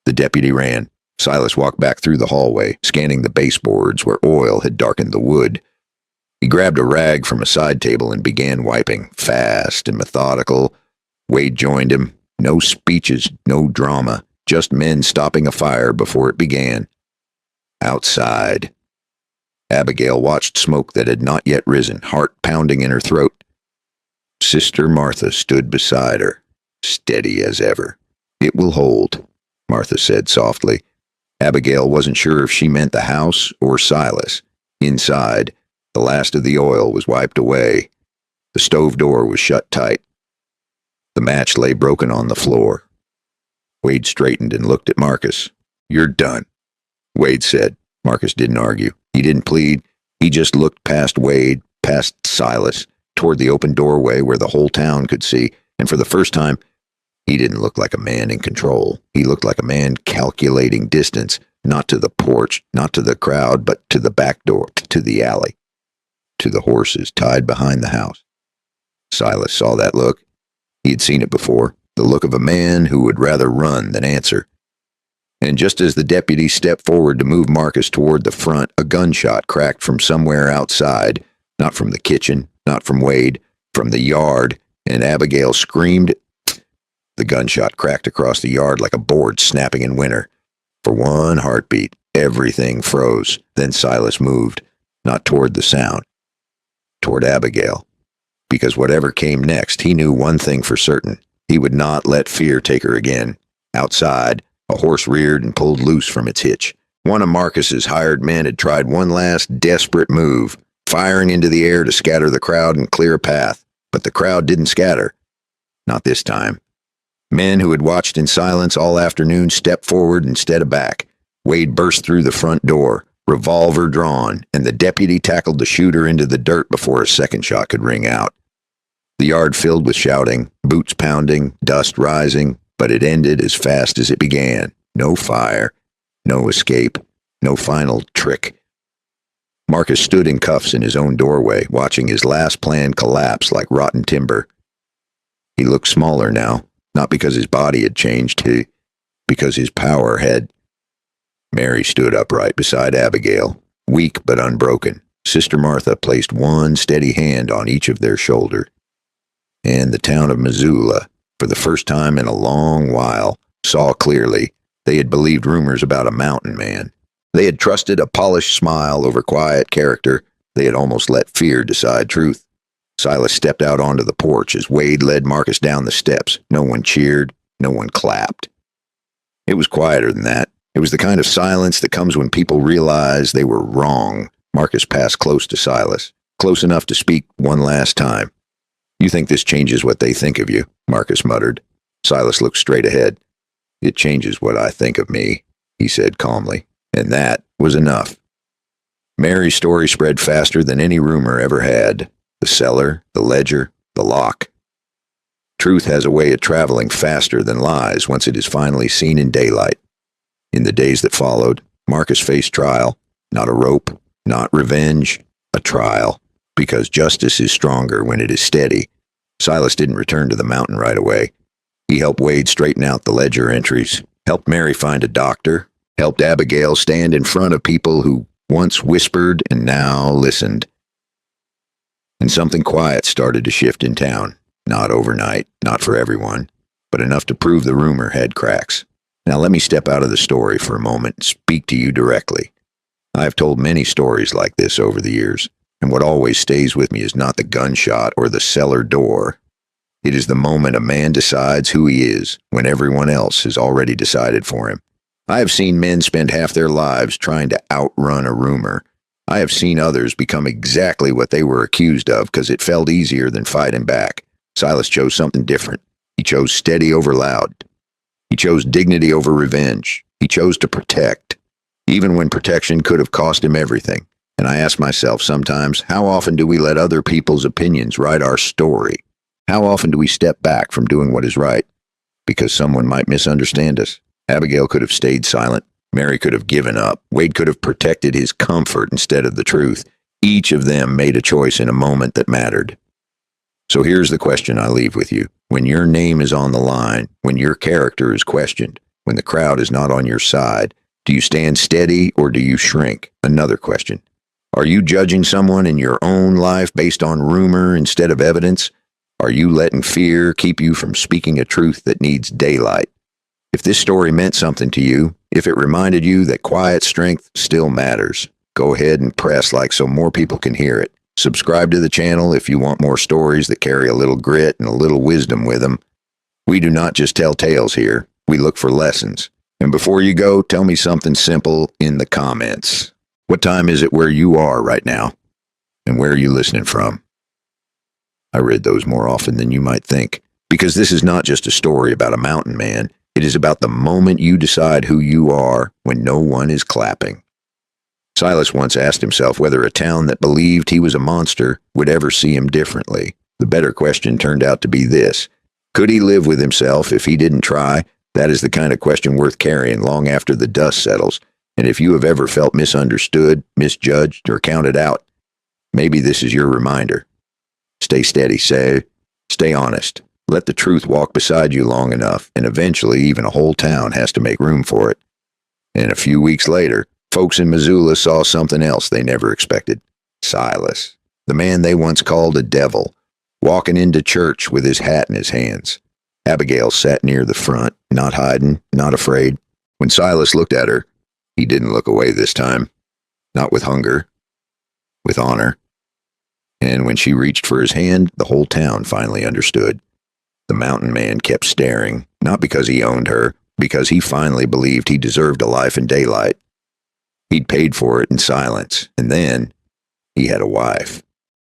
The deputy ran. Silas walked back through the hallway, scanning the baseboards where oil had darkened the wood. He grabbed a rag from a side table and began wiping, fast and methodical. Wade joined him. No speeches, no drama, just men stopping a fire before it began. Outside. Abigail watched smoke that had not yet risen, heart pounding in her throat. Sister Martha stood beside her, steady as ever. "It will hold," Martha said softly. Abigail wasn't sure if she meant the house or Silas. Inside, the last of the oil was wiped away. The stove door was shut tight. The match lay broken on the floor. Wade straightened and looked at Marcus. "You're done," Wade said. Marcus didn't argue. He didn't plead. He just looked past Wade, past Silas, toward the open doorway where the whole town could see, and for the first time, he didn't look like a man in control. He looked like a man calculating distance, not to the porch, not to the crowd, but to the back door, to the alley, to the horses tied behind the house. Silas saw that look. He had seen it before, the look of a man who would rather run than answer. And just as the deputy stepped forward to move Marcus toward the front, a gunshot cracked from somewhere outside, not from the kitchen, not from Wade, from the yard, and Abigail screamed. The gunshot cracked across the yard like a board snapping in winter. For one heartbeat, everything froze. Then Silas moved, not toward the sound, toward Abigail. Because whatever came next, he knew one thing for certain. He would not let fear take her again. Outside, a horse reared and pulled loose from its hitch. One of Marcus's hired men had tried one last desperate move, firing into the air to scatter the crowd and clear a path. But the crowd didn't scatter. Not this time. Men who had watched in silence all afternoon stepped forward instead of back. Wade burst through the front door, revolver drawn, and the deputy tackled the shooter into the dirt before a second shot could ring out. The yard filled with shouting, boots pounding, dust rising, but it ended as fast as it began. No fire, no escape, no final trick. Marcus stood in cuffs in his own doorway, watching his last plan collapse like rotten timber. He looked smaller now, not because his body had changed, because his power had. Mary stood upright beside Abigail, weak but unbroken. Sister Martha placed one steady hand on each of their shoulders. And the town of Missoula, for the first time in a long while, saw clearly. They had believed rumors about a mountain man. They had trusted a polished smile over quiet character. They had almost let fear decide truth. Silas stepped out onto the porch as Wade led Marcus down the steps. No one cheered. No one clapped. It was quieter than that. It was the kind of silence that comes when people realize they were wrong. Marcus passed close to Silas, close enough to speak one last time. "You think this changes what they think of you," Marcus muttered. Silas looked straight ahead. "It changes what I think of me," he said calmly. And that was enough. Mary's story spread faster than any rumor ever had. The cellar, the ledger, the lock. Truth has a way of traveling faster than lies once it is finally seen in daylight. In the days that followed, Marcus faced trial. Not a rope, not revenge, a trial, because justice is stronger when it is steady. Silas didn't return to the mountain right away. He helped Wade straighten out the ledger entries, helped Mary find a doctor, helped Abigail stand in front of people who once whispered and now listened. And something quiet started to shift in town. Not overnight, not for everyone, but enough to prove the rumor had cracks. Now let me step out of the story for a moment and speak to you directly. I have told many stories like this over the years, and what always stays with me is not the gunshot or the cellar door. It is the moment a man decides who he is when everyone else has already decided for him. I have seen men spend half their lives trying to outrun a rumor. I have seen others become exactly what they were accused of because it felt easier than fighting back. Silas chose something different. He chose steady over loud. He chose dignity over revenge. He chose to protect, even when protection could have cost him everything. And I ask myself sometimes, how often do we let other people's opinions write our story? How often do we step back from doing what is right because someone might misunderstand us? Abigail could have stayed silent. Mary could have given up. Wade could have protected his comfort instead of the truth. Each of them made a choice in a moment that mattered. So here's the question I leave with you. When your name is on the line, when your character is questioned, when the crowd is not on your side, do you stand steady or do you shrink? Another question. Are you judging someone in your own life based on rumor instead of evidence? Are you letting fear keep you from speaking a truth that needs daylight? If this story meant something to you, if it reminded you that quiet strength still matters, go ahead and press like so more people can hear it. Subscribe to the channel if you want more stories that carry a little grit and a little wisdom with them. We do not just tell tales here, we look for lessons. And before you go, tell me something simple in the comments. What time is it where you are right now? And where are you listening from? I read those more often than you might think, because this is not just a story about a mountain man. It is about the moment you decide who you are when no one is clapping. Silas once asked himself whether a town that believed he was a monster would ever see him differently. The better question turned out to be this. Could he live with himself if he didn't try? That is the kind of question worth carrying long after the dust settles. And if you have ever felt misunderstood, misjudged, or counted out, maybe this is your reminder. Stay steady, stay honest. Let the truth walk beside you long enough, and eventually even a whole town has to make room for it. And a few weeks later, folks in Missoula saw something else they never expected. Silas, the man they once called a devil, walking into church with his hat in his hands. Abigail sat near the front, not hiding, not afraid. When Silas looked at her, he didn't look away this time. Not with hunger, with honor. And when she reached for his hand, the whole town finally understood. The mountain man kept staring, not because he owned her, because he finally believed he deserved a life in daylight. He'd paid for it in silence, and then he had a wife.